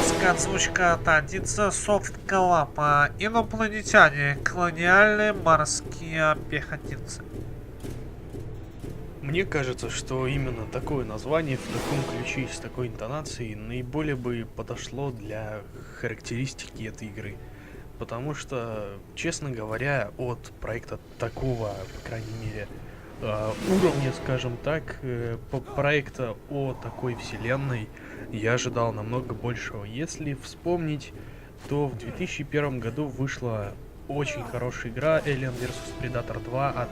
Русская озвучка от 11 Soft Collab. Инопланетяне, колониальные морские пехотинцы. Мне кажется, что именно такое название в таком ключе и с такой интонацией наиболее бы подошло для характеристики этой игры. Потому что, честно говоря, от проекта такого, по крайней мере, уровня, скажем так, проекта о такой вселенной я ожидал намного большего. Если вспомнить, то в 2001 году вышла очень хорошая игра Alien vs Predator 2 от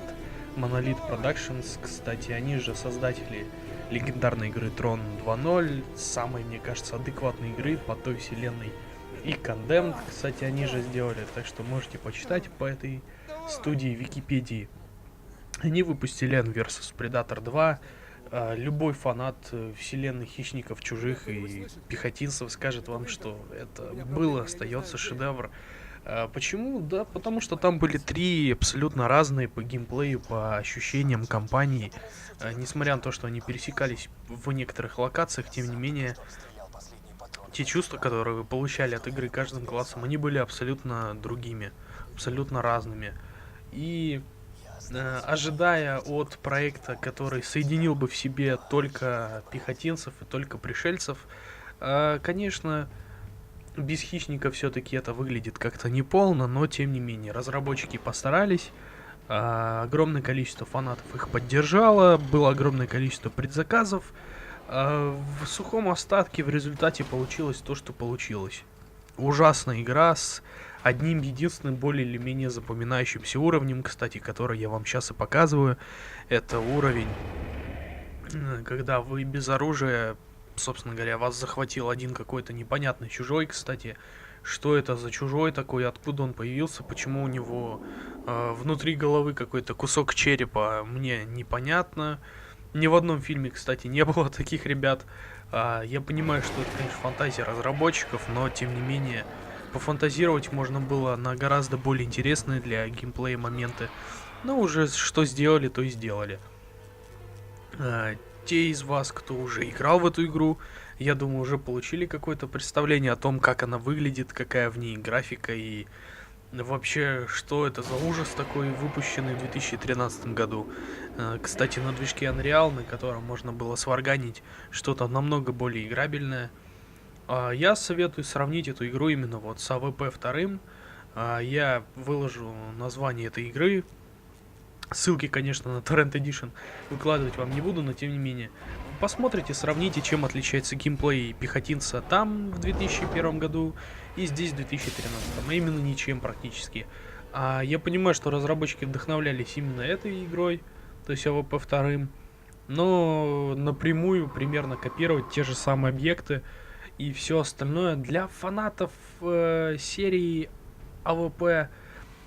Monolith Productions. Кстати, они же создатели легендарной игры Tron 2.0, самой, мне кажется, адекватной игры по той вселенной. И Condemned, кстати, они же сделали, так что можете почитать по этой студии Википедии. Они выпустили Alien vs Predator 2. Любой фанат вселенной Хищников, Чужих и Пехотинцев скажет вам, что это был и остается шедевр. Почему? Да, потому что там были три абсолютно разные по геймплею, по ощущениям компании. Несмотря на то, что они пересекались в некоторых локациях, тем не менее, те чувства, которые вы получали от игры каждым классом, они были абсолютно другими, абсолютно разными. И ожидая от проекта, который соединил бы в себе только пехотинцев и только пришельцев, конечно, без хищника все-таки это выглядит как-то неполно, но тем не менее, разработчики постарались, огромное количество фанатов их поддержало, было огромное количество предзаказов, в сухом остатке в результате получилось то, что получилось. Ужасная игра с одним единственным более или менее запоминающимся уровнем, кстати, который я вам сейчас и показываю. Это уровень, когда вы без оружия, собственно говоря, вас захватил один какой-то непонятный чужой. Кстати, что это за чужой такой, откуда он появился, почему у него внутри головы какой-то кусок черепа, мне непонятно. Ни в одном фильме, кстати, не было таких ребят. Я понимаю, что это, конечно, фантазия разработчиков, но, тем не менее, пофантазировать можно было на гораздо более интересные для геймплея моменты. Но уже что сделали, то и сделали. Те из вас, кто уже играл в эту игру, я думаю, уже получили какое-то представление о том, как она выглядит, какая в ней графика и вообще, что это за ужас такой, выпущенный в 2013 году. Кстати, на движке Unreal, на котором можно было сварганить что-то намного более играбельное. Я советую сравнить эту игру именно вот с АВП 2. Я выложу название этой игры. Ссылки, конечно, на Torrent Edition выкладывать вам не буду, но тем не менее. Посмотрите, сравните, чем отличается геймплей пехотинца там в 2001 году и здесь в 2013. А именно ничем практически. Я понимаю, что разработчики вдохновлялись именно этой игрой, то есть АВП 2, но напрямую примерно копировать те же самые объекты и все остальное для фанатов серии АВП,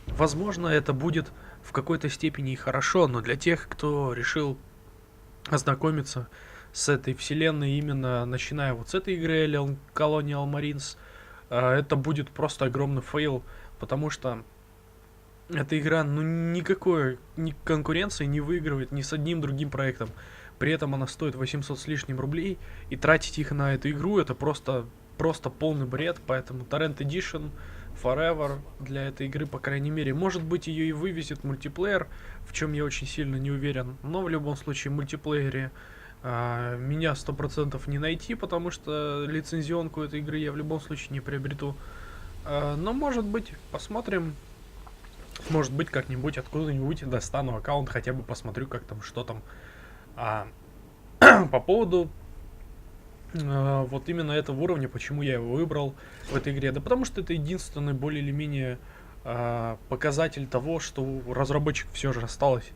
возможно, это будет в какой-то степени и хорошо, но для тех, кто решил ознакомиться с этой вселенной именно начиная вот с этой игры Alien Colonial Marines, это будет просто огромный фейл, потому что эта игра, ну, никакой ни конкуренции не выигрывает ни с одним другим проектом. При этом она стоит 800 с лишним рублей, и тратить их на эту игру это просто полный бред, поэтому Torrent Edition Forever для этой игры, по крайней мере. Может быть, ее и вывезет мультиплеер, в чем я очень сильно не уверен. Но в любом случае, в мультиплеере меня 100% не найти, потому что лицензионку этой игры я в любом случае не приобрету. Но может быть, посмотрим. Может быть, как-нибудь откуда-нибудь достану аккаунт, хотя бы посмотрю, как там, что там. По поводу вот именно этого уровня, почему я его выбрал в этой игре? Да потому что это единственный более или менее показатель того, что у разработчиков все же осталась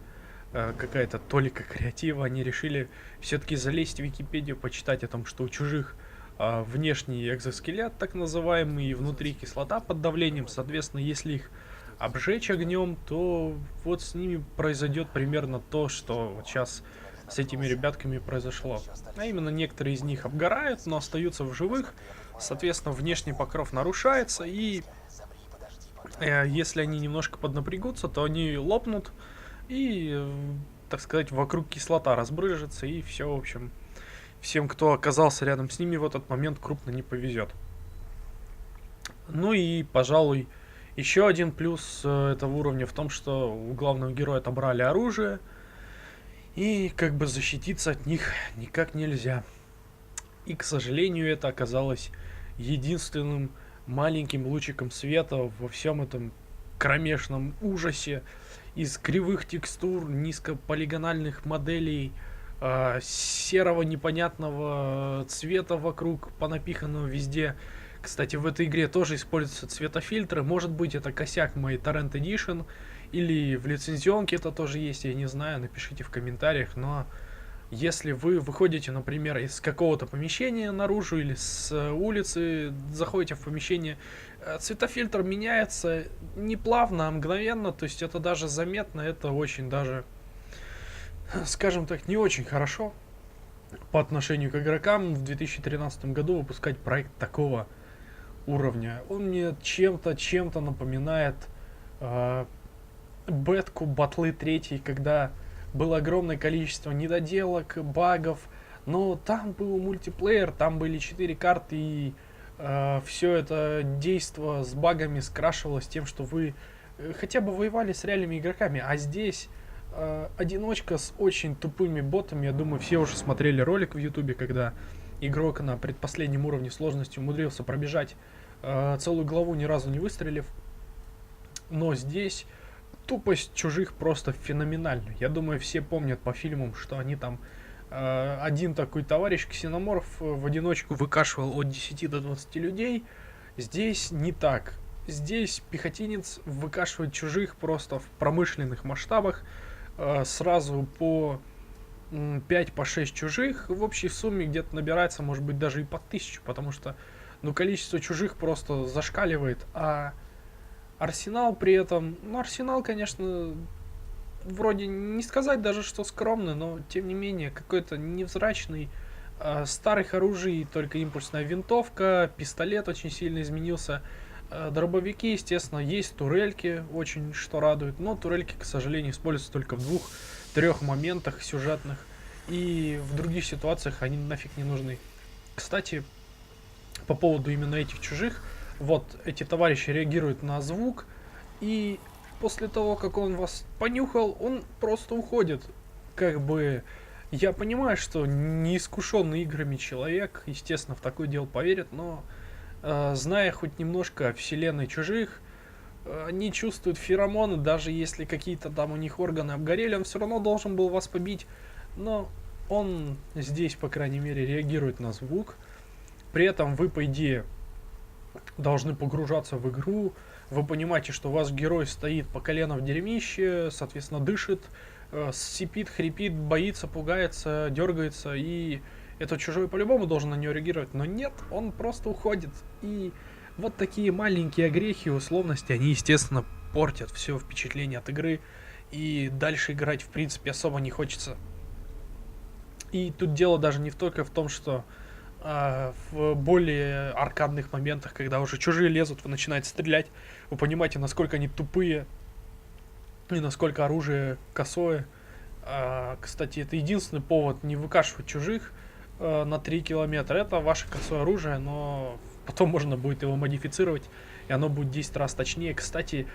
какая-то толика креатива. Они решили все-таки залезть в Википедию, почитать о том, что у чужих внешний экзоскелет, так называемый, и внутри кислота под давлением. Соответственно, если их обжечь огнем, то вот с ними произойдет примерно то, что вот сейчас с этими ребятками произошло. А именно, некоторые из них обгорают, но остаются в живых. Соответственно, внешний покров нарушается, и если они немножко поднапрягутся, то они лопнут, и, так сказать, вокруг кислота разбрыжется, и все, в общем, всем, кто оказался рядом с ними в этот момент, крупно не повезет. Ну и, пожалуй, еще один плюс этого уровня в том, что у главного героя отобрали оружие, и как бы защититься от них никак нельзя. И, к сожалению, это оказалось единственным маленьким лучиком света во всем этом кромешном ужасе из кривых текстур, низкополигональных моделей, серого непонятного цвета вокруг, понапиханного везде. Кстати, в этой игре тоже используются цветофильтры. Может быть, это косяк моей Torrent Edition, или в лицензионке это тоже есть, я не знаю, напишите в комментариях. Но если вы выходите, например, из какого-то помещения наружу или с улицы, заходите в помещение, цветофильтр меняется не плавно, а мгновенно, то есть это даже заметно, это очень даже, скажем так, не очень хорошо по отношению к игрокам в 2013 году выпускать проект такого уровня. Он мне чем-то напоминает бетку Батлы 3, когда было огромное количество недоделок, багов, но там был мультиплеер, там были 4 карты, и все это действо с багами скрашивалось тем, что вы хотя бы воевали с реальными игроками, а здесь одиночка с очень тупыми ботами. Я думаю, все уже смотрели ролик в ютубе, когда игрок на предпоследнем уровне сложности умудрился пробежать целую главу, ни разу не выстрелив. Но здесь тупость чужих просто феноменальна. Я думаю, все помнят по фильмам, что они там один такой товарищ ксеноморф в одиночку выкашивал от 10 до 20 людей. Здесь не так. Здесь пехотинец выкашивает чужих просто в промышленных масштабах. Сразу по 5 по 6 чужих. В общей сумме где-то набирается, может быть, даже и по 1000, потому что количество чужих просто зашкаливает. А Арсенал при этом... Ну, Арсенал, конечно, вроде не сказать даже, что скромный, но, тем не менее, какой-то невзрачный, старых оружий, только импульсная винтовка, пистолет очень сильно изменился, дробовики, естественно, есть турельки, очень что радует, но турельки, к сожалению, используются только в 2-3 моментах сюжетных, и в других ситуациях они нафиг не нужны. Кстати, по поводу именно этих чужих, вот эти товарищи реагируют на звук, и после того, как он вас понюхал, он просто уходит. Как бы я понимаю, что неискушенный играми человек, естественно, в такое дело поверит, но зная хоть немножко о вселенной чужих, они чувствуют феромоны, даже если какие-то там у них органы обгорели, он все равно должен был вас побить. Но он здесь, по крайней мере, реагирует на звук. При этом вы, по идее, должны погружаться в игру. Вы понимаете, что ваш герой стоит по колено в дерьмище, соответственно, дышит, сипит, хрипит, боится, пугается, дергается, и этот чужой по-любому должен на него реагировать. Но нет, он просто уходит. И вот такие маленькие огрехи, условности, они, естественно, портят все впечатление от игры. И дальше играть, в принципе, особо не хочется. И тут дело даже не только в том, что в более аркадных моментах, когда уже чужие лезут, вы начинаете стрелять, вы понимаете, насколько они тупые и насколько оружие косое. Кстати, это единственный повод не выкашивать чужих на 3 километра. Это ваше косое оружие, но потом можно будет его модифицировать, и оно будет 10 раз точнее. Кстати,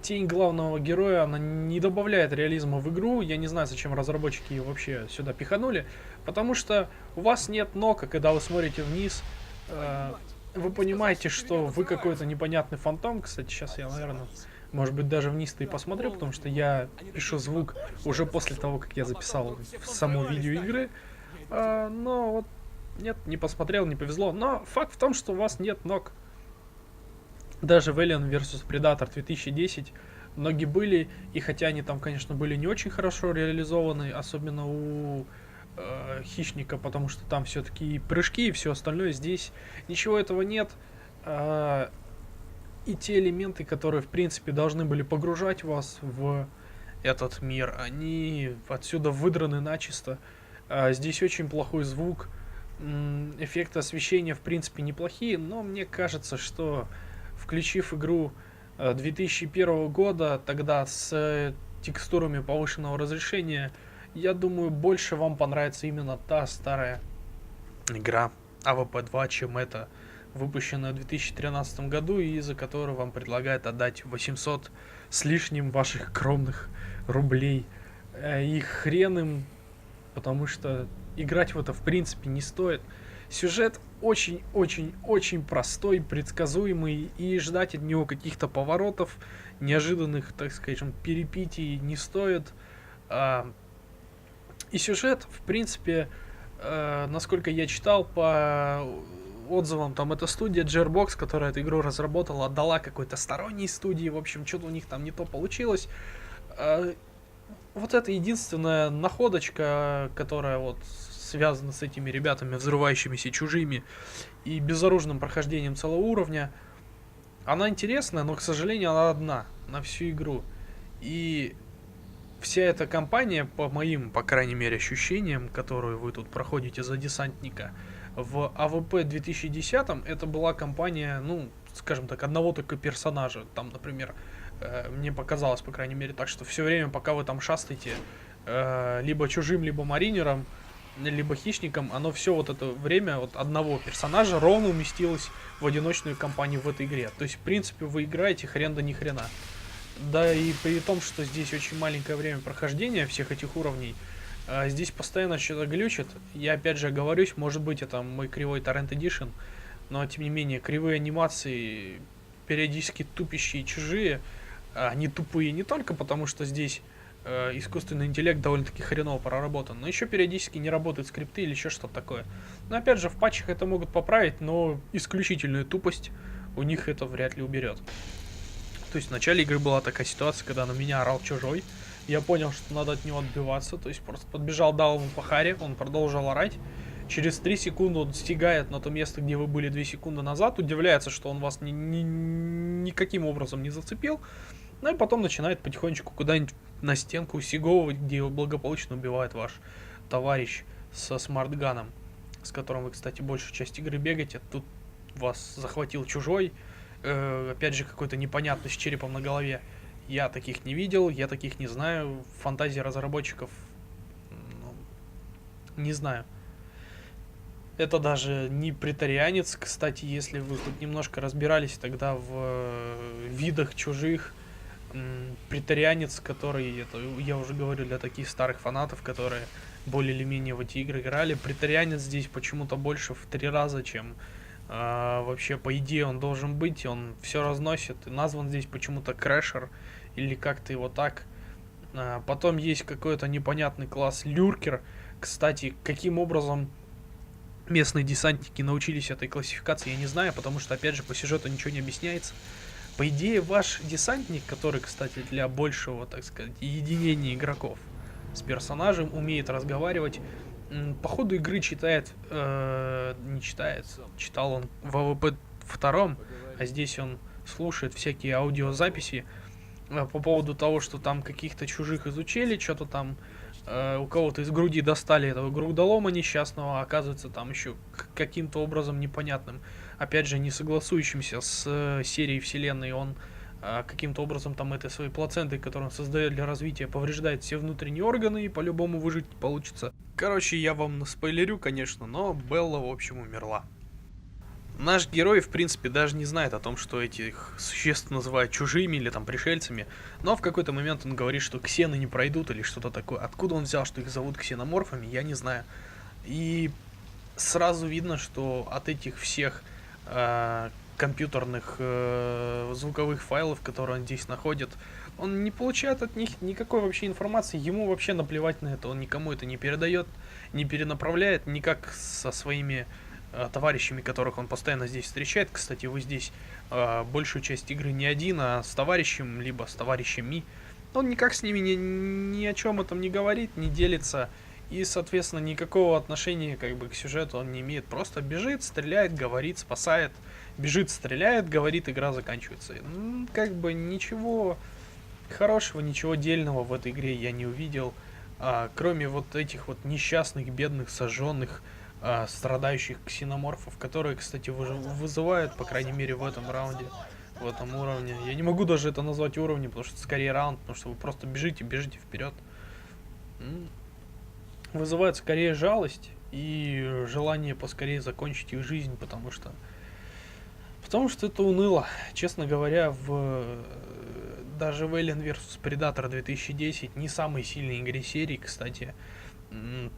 тень главного героя, она не добавляет реализма в игру. Я не знаю, зачем разработчики ее вообще сюда пиханули, потому что у вас нет ног, а когда вы смотрите вниз, вы понимаете, что вы какой-то непонятный фантом. Кстати, сейчас я, наверное, может быть, даже вниз-то и посмотрю, потому что я пишу звук уже после того, как я записал в само видео игры. Но вот нет, не посмотрел, не повезло. Но факт в том, что у вас нет ног. Даже в Alien vs Predator 2010 ноги были, и хотя они там, конечно, были не очень хорошо реализованы, особенно у Хищника, потому что там все-таки и прыжки, и все остальное, здесь ничего этого нет. И те элементы, которые, в принципе, должны были погружать вас в этот мир, они отсюда выдраны начисто. Здесь очень плохой звук, эффекты освещения, в принципе, неплохие, но мне кажется, что, включив игру 2001 года, тогда с текстурами повышенного разрешения, я думаю, больше вам понравится именно та старая игра AWP 2, чем эта выпущенная в 2013 году, и за которую вам предлагают отдать 800 с лишним ваших скромных рублей. И хрен им, потому что играть в это в принципе не стоит. Сюжет очень-очень-очень простой, предсказуемый, и ждать от него каких-то поворотов, неожиданных, так скажем, перипетий не стоит. И сюжет, в принципе, насколько я читал по отзывам, там эта студия Gearbox, которая эту игру разработала, отдала какой-то сторонней студии, в общем, что-то у них там не то получилось. Вот это единственная находочка, которая вот связана с этими ребятами, взрывающимися чужими и безоружным прохождением целого уровня. Она интересная, но, к сожалению, она одна на всю игру. И вся эта кампания, по моим, по крайней мере, ощущениям, которую вы тут проходите за десантника, в АВП 2010 это была кампания, ну, скажем так, одного только персонажа. Там, например, мне показалось, по крайней мере, так, что все время, пока вы там шастаете, либо чужим, либо маринером, либо хищником, оно все вот это время вот одного персонажа ровно уместилось в одиночную кампанию в этой игре. То есть, в принципе, вы играете хрен да ни хрена. Да и при том, что здесь очень маленькое время прохождения всех этих уровней, здесь постоянно что-то глючит. Я опять же оговорюсь, может быть это мой кривой Torrent Edition, но тем не менее кривые анимации, периодически тупящие чужие, они тупые не только потому, что здесь искусственный интеллект довольно-таки хреново проработан, но еще периодически не работают скрипты или еще что-то такое. Но опять же в патчах это могут поправить, но исключительную тупость у них это вряд ли уберет. То есть в начале игры была такая ситуация, когда на меня орал чужой. Я понял, что надо от него отбиваться. То есть просто подбежал, дал ему по харе, он продолжил орать. Через 3 секунды он стигает на то место, где вы были 2 секунды назад. Удивляется, что он вас никаким образом не зацепил. Ну и потом начинает потихонечку куда-нибудь на стенку сиговывать, где его благополучно убивает ваш товарищ со смартганом, с которым вы, кстати, большую часть игры бегаете. Тут вас захватил чужой. Опять же, какой-то непонятный с черепом на голове. Я таких не видел, я таких не знаю. Фантазии разработчиков, ну, не знаю. Это даже не претарианец. Кстати, если вы тут немножко разбирались тогда в видах чужих, претарианец, который, это я уже говорю для таких старых фанатов, которые более или менее в эти игры играли, претарианец здесь почему-то больше в 3 раза, чем вообще по идее он должен быть. Он все разносит. И назван здесь почему-то Крэшер или как-то его так. Потом есть какой-то непонятный класс Люркер. Кстати, каким образом местные десантники научились этой классификации, я не знаю, потому что, опять же, по сюжету ничего не объясняется. По идее, ваш десантник, который, кстати, для большего, так сказать, единения игроков с персонажем умеет разговаривать, по ходу игры читает, не читает, читал он в АВП 2, а здесь он слушает всякие аудиозаписи по поводу того, что там каких-то чужих изучили, что-то там у кого-то из груди достали этого грудолома несчастного, а оказывается там еще каким-то образом непонятным, опять же не согласующимся с серией вселенной, он каким-то образом там этой своей плацентой, которую он создает для развития, повреждает все внутренние органы и по-любому выжить не получится. Короче, я вам наспойлерю, конечно, но Белла, в общем, умерла. Наш герой, в принципе, даже не знает о том, что этих существ называют чужими или там пришельцами, но в какой-то момент он говорит, что ксены не пройдут или что-то такое. Откуда он взял, что их зовут ксеноморфами, я не знаю. И сразу видно, что от этих всех компьютерных звуковых файлов, которые он здесь находит, он не получает от них никакой вообще информации, ему вообще наплевать на это, он никому это не передает, не перенаправляет, никак со своими товарищами, которых он постоянно здесь встречает. Кстати, вы здесь большую часть игры не один, а с товарищем, либо с товарищами. Он никак с ними ни о чем этом не говорит, не делится. И, соответственно, никакого отношения как бы к сюжету он не имеет. Просто бежит, стреляет, говорит, спасает. Бежит, стреляет, говорит, игра заканчивается. Как бы ничего хорошего, ничего дельного в этой игре я не увидел. Кроме вот этих вот несчастных, бедных, сожженных, страдающих ксеноморфов, которые, кстати, вызывают, по крайней мере, в этом раунде, в этом уровне. Я не могу даже это назвать уровнем, потому что это скорее раунд, потому что вы просто бежите вперед. Вызывает скорее жалость и желание поскорее закончить их жизнь, потому что том, что это уныло. Честно говоря, даже в Alien vs Predator 2010, не самой сильной игре серии, кстати,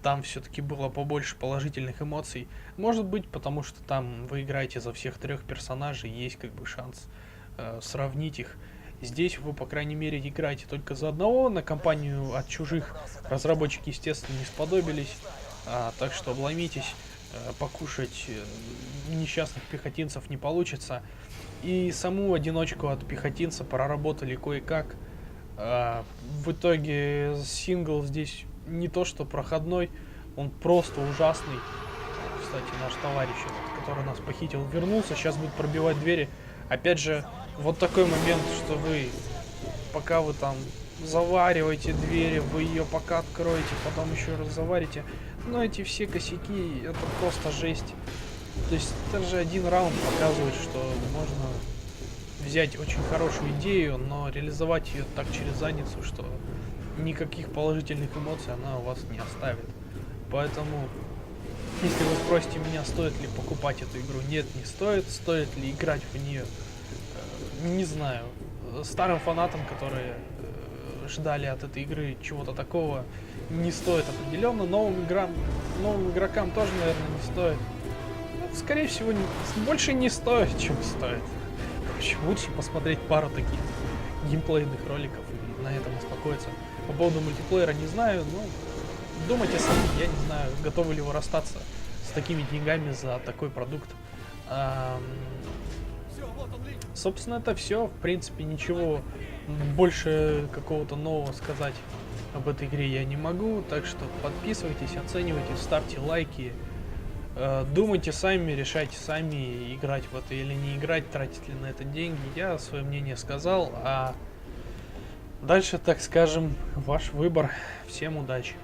там все-таки было побольше положительных эмоций. Может быть, потому что там вы играете за всех трех персонажей, есть как бы шанс сравнить их. Здесь вы, по крайней мере, играете только за одного. На компанию от чужих разработчики, естественно, не сподобились. Так что обломитесь, покушать несчастных пехотинцев не получится. И саму одиночку от пехотинца проработали кое-как. В итоге сингл здесь не то что проходной, он просто ужасный. Кстати, наш товарищ, который нас похитил, вернулся, сейчас будет пробивать двери. Опять же, вот такой момент, что вы, пока вы там завариваете двери, вы ее пока откроете, потом еще раз заварите. Но эти все косяки, это просто жесть. То есть даже один раунд показывает, что можно взять очень хорошую идею, но реализовать ее так через задницу, что никаких положительных эмоций она у вас не оставит. Поэтому, если вы спросите меня, стоит ли покупать эту игру, нет, не стоит. Стоит ли играть в нее, не знаю. Старым фанатам, которые ждали от этой игры чего-то такого, не стоит определенно. Новым игрокам тоже, наверное, не стоит. Скорее всего, больше не стоит, чем стоит. Короче, лучше посмотреть пару таких геймплейных роликов и на этом успокоиться. По поводу мультиплеера не знаю, но думайте сами, я не знаю, готовы ли вы расстаться с такими деньгами за такой продукт. Собственно, это все. В принципе, ничего больше какого-то нового сказать об этой игре я не могу. Так что подписывайтесь, оценивайте, ставьте лайки. Думайте сами, решайте сами, играть в это или не играть, тратить ли на это деньги. Я свое мнение сказал, а дальше, так скажем, ваш выбор. Всем удачи.